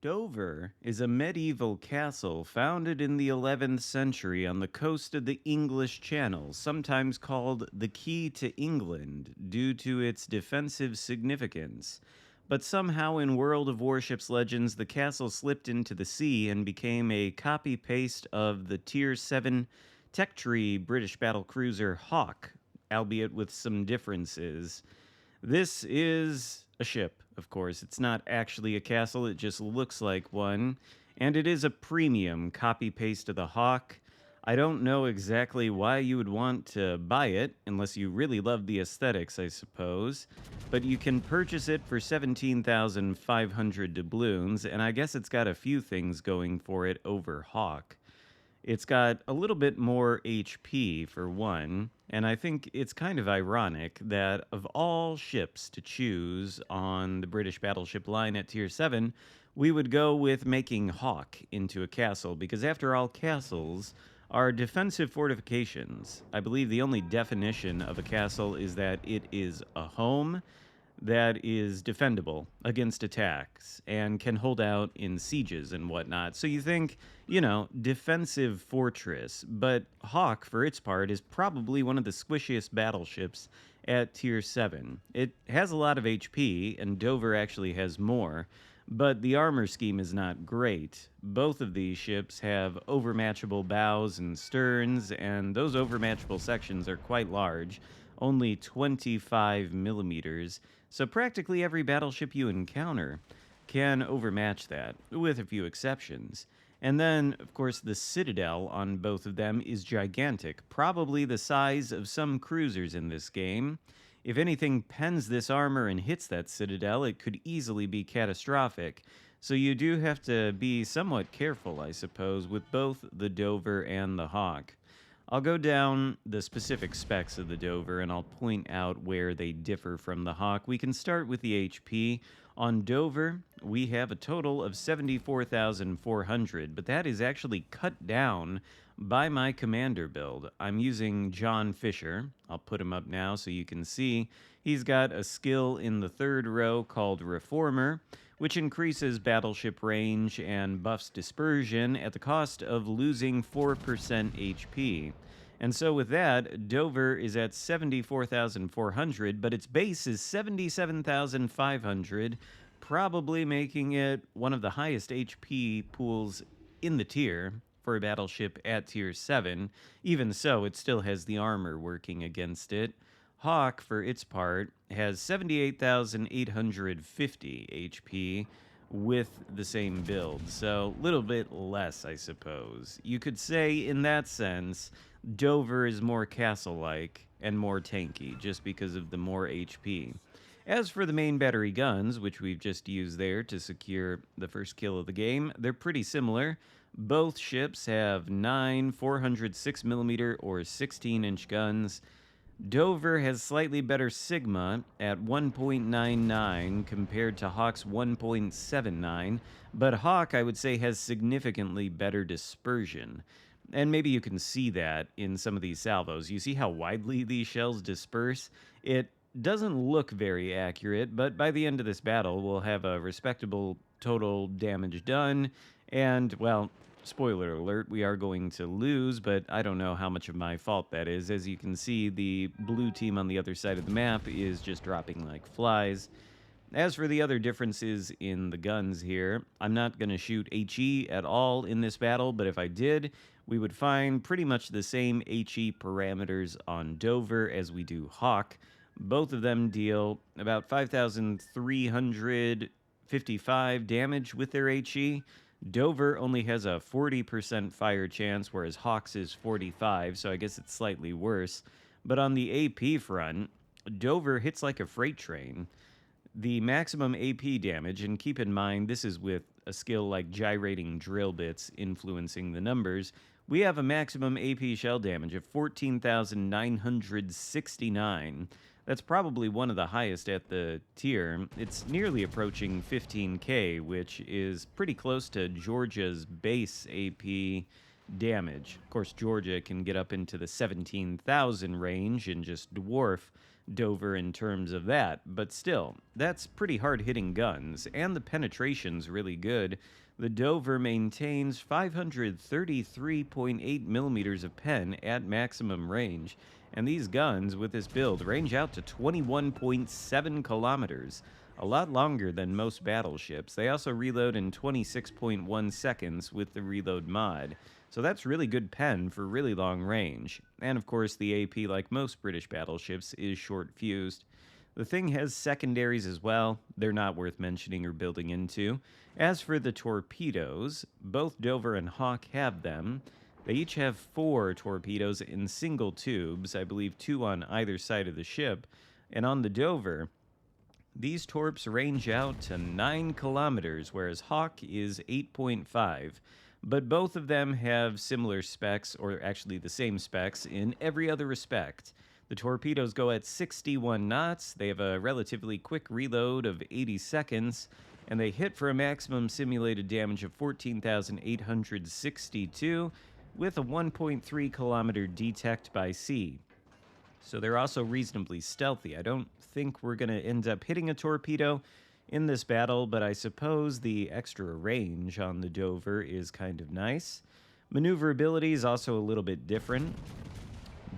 Dover is a medieval castle founded in the 11th century on the coast of the English Channel, sometimes called the Key to England due to its defensive significance. But somehow in World of Warships Legends, the castle slipped into the sea and became a copy paste of the Tier VII Tech Tree British Battlecruiser Hawke, albeit with some differences. This is a ship, of course. It's not actually a castle, it just looks like one. And it is a premium copy paste of the Hawk. I don't know exactly why you would want to buy it, unless you really love the aesthetics, I suppose. But you can purchase it for 17,500 doubloons, and I guess it's got a few things going for it over Hawk. It's got a little bit more HP for one, and I think it's kind of ironic that of all ships to choose on the British battleship line at Tier 7, we would go with making Hawke into a castle, because after all, castles are defensive fortifications. I believe the only definition of a castle is that it is a home that is defendable against attacks and can hold out in sieges and whatnot. So you think, defensive fortress. But Hawke, for its part, is probably one of the squishiest battleships at Tier 7. It has a lot of HP, and Dover actually has more, but the armor scheme is not great. Both of these ships have overmatchable bows and sterns, and those overmatchable sections are quite large, only 25 millimeters, so practically every battleship you encounter can overmatch that, with a few exceptions. And then, of course, the citadel on both of them is gigantic, probably the size of some cruisers in this game. If anything pens this armor and hits that citadel, it could easily be catastrophic. So you do have to be somewhat careful, I suppose, with both the Dover and the Hawk. I'll go down the specific specs of the Dover and I'll point out where they differ from the Hawk. We can start with the HP. On Dover, we have a total of 74,400, but that is actually cut down by my commander build. I'm using John Fisher. I'll put him up now so you can see. He's got a skill in the third row called Reformer, which increases battleship range and buffs dispersion at the cost of losing 4% HP. And so with that, Dover is at 74,400, but its base is 77,500, probably making it one of the highest HP pools in the tier for a battleship at Tier 7. Even so, it still has the armor working against it. Hawke, for its part, has 78,850 HP with the same build, so a little bit less, I suppose. You could say, in that sense, Dover is more castle-like and more tanky, just because of the more HP. As for the main battery guns, which we've just used there to secure the first kill of the game, they're pretty similar. Both ships have 9 406mm or 16-inch guns. Dover has slightly better Sigma at 1.99 compared to Hawke's 1.79, but Hawke, I would say, has significantly better dispersion. And maybe you can see that in some of these salvos. You see how widely these shells disperse? It doesn't look very accurate, but by the end of this battle, we'll have a respectable total damage done, and, well, spoiler alert, we are going to lose, but I don't know how much of my fault that is. As you can see, the blue team on the other side of the map is just dropping like flies. As for the other differences in the guns here, I'm not going to shoot HE at all in this battle, but if I did, we would find pretty much the same HE parameters on Dover as we do Hawke. Both of them deal about 5,355 damage with their HE. Dover only has a 40% fire chance, whereas Hawke's is 45, so I guess it's slightly worse. But on the AP front, Dover hits like a freight train. The maximum AP damage, and keep in mind this is with a skill like gyrating drill bits influencing the numbers, we have a maximum AP shell damage of 14,969. That's probably one of the highest at the tier. It's nearly approaching 15k, which is pretty close to Georgia's base AP damage. Of course, Georgia can get up into the 17,000 range and just dwarf Dover in terms of that, but still, that's pretty hard-hitting guns, and the penetration's really good. The Dover maintains 533.8 millimeters of pen at maximum range, and these guns with this build range out to 21.7 kilometers, a lot longer than most battleships. They also reload in 26.1 seconds with the reload mod. So that's really good pen for really long range. And of course, the AP, like most British battleships, is short fused. The thing has secondaries as well. They're not worth mentioning or building into. As for the torpedoes, both Dover and Hawke have them. They each have 4 torpedoes in single tubes, I believe 2 on either side of the ship. And on the Dover, these torps range out to 9 kilometers, whereas Hawke is 8.5. But both of them have similar specs, or actually the same specs, in every other respect. The torpedoes go at 61 knots, they have a relatively quick reload of 80 seconds, and they hit for a maximum simulated damage of 14,862 with a 1.3 kilometer detect by sea. So they're also reasonably stealthy. I don't think we're going to end up hitting a torpedo in this battle, but I suppose the extra range on the Dover is kind of nice. Maneuverability is also a little bit different.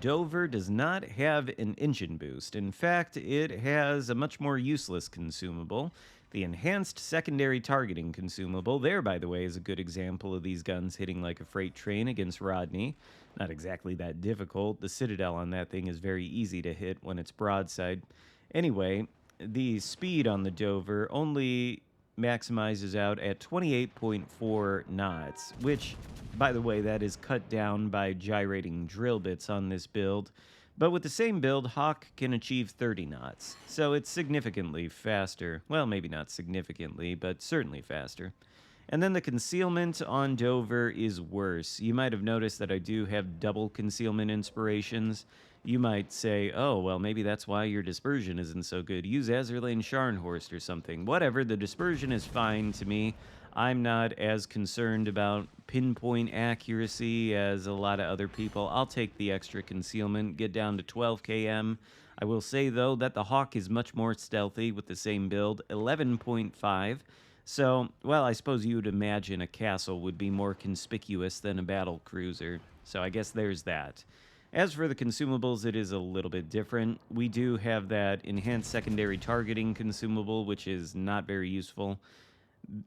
Dover does not have an engine boost. In fact, it has a much more useless consumable, the enhanced secondary targeting consumable. There, by the way, is a good example of these guns hitting like a freight train against Rodney. Not exactly that difficult. The Citadel on that thing is very easy to hit when it's broadside. Anyway, the speed on the Dover only maximizes out at 28.4 knots, which, by the way, that is cut down by gyrating drill bits on this build. But with the same build, Hawke can achieve 30 knots, so it's significantly faster. Well, maybe not significantly, but certainly faster. And then the concealment on Dover is worse. You might have noticed that I do have double concealment inspirations. You might say, oh, well, maybe that's why your dispersion isn't so good. Use Azerlane Scharnhorst or something. Whatever, the dispersion is fine to me. I'm not as concerned about pinpoint accuracy as a lot of other people. I'll take the extra concealment, get down to 12 km. I will say, though, that the Hawke is much more stealthy with the same build, 11.5. So, well, I suppose you would imagine a castle would be more conspicuous than a battlecruiser. So I guess there's that. As for the consumables, it is a little bit different. We do have that enhanced secondary targeting consumable, which is not very useful.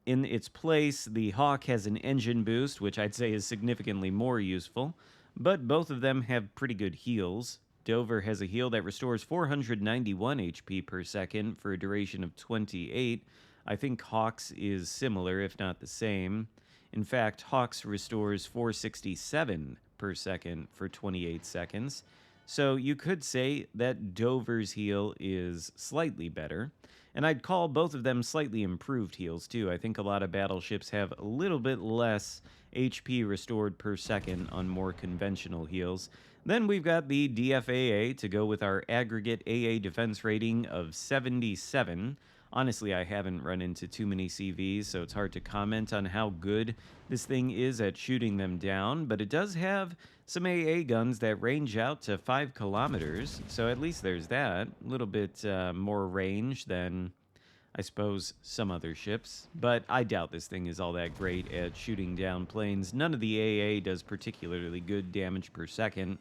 In its place, the Hawke has an engine boost, which I'd say is significantly more useful, but both of them have pretty good heals. Dover has a heal that restores 491 HP per second for a duration of 28. I think Hawke's is similar, if not the same. In fact, Hawke's restores 467 per second for 28 seconds. So you could say that Dover's heal is slightly better. And I'd call both of them slightly improved heals, too. I think a lot of battleships have a little bit less HP restored per second on more conventional heals. Then we've got the DFAA to go with our aggregate AA defense rating of 77. Honestly, I haven't run into too many CVs, so it's hard to comment on how good this thing is at shooting them down, but it does have some AA guns that range out to 5 kilometers, so at least there's that. A little bit more range than, I suppose, some other ships, but I doubt this thing is all that great at shooting down planes. None of the AA does particularly good damage per second.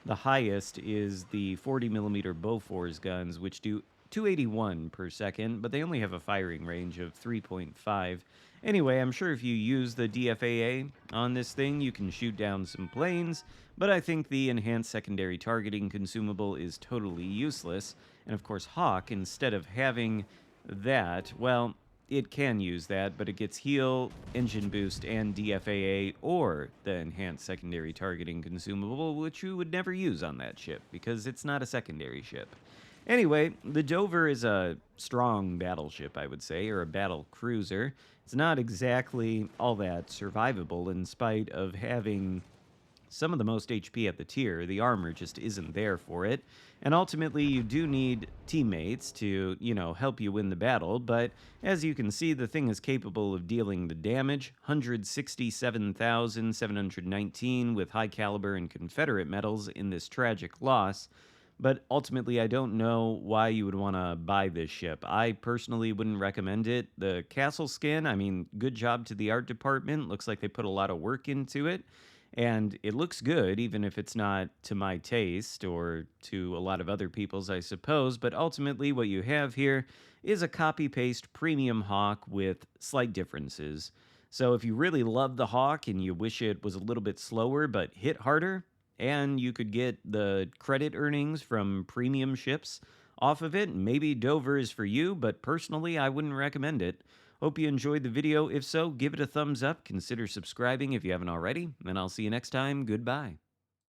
The highest is the 40mm Bofors guns, which do 281 per second, but they only have a firing range of 3.5. Anyway, I'm sure if you use the DFAA on this thing, you can shoot down some planes, but I think the enhanced secondary targeting consumable is totally useless. And of course, Hawke, instead of having that, well, it can use that, but it gets heal, engine boost, and DFAA, or the enhanced secondary targeting consumable, which you would never use on that ship, because it's not a secondary ship. Anyway, the Dover is a strong battleship, I would say, or a battle cruiser. It's not exactly all that survivable in spite of having some of the most HP at the tier. The armor just isn't there for it. And ultimately, you do need teammates to, help you win the battle. But as you can see, the thing is capable of dealing the damage. 167,719 with high caliber and Confederate medals in this tragic loss. But ultimately, I don't know why you would want to buy this ship. I personally wouldn't recommend it. The castle skin, I mean, good job to the art department. Looks like they put a lot of work into it. And it looks good, even if it's not to my taste or to a lot of other people's, I suppose. But ultimately, what you have here is a copy paste premium Hawk with slight differences. So if you really love the Hawk and you wish it was a little bit slower but hit harder, and you could get the credit earnings from premium ships off of it, maybe Dover is for you, but personally, I wouldn't recommend it. Hope you enjoyed the video. If so, give it a thumbs up. Consider subscribing if you haven't already, and I'll see you next time. Goodbye.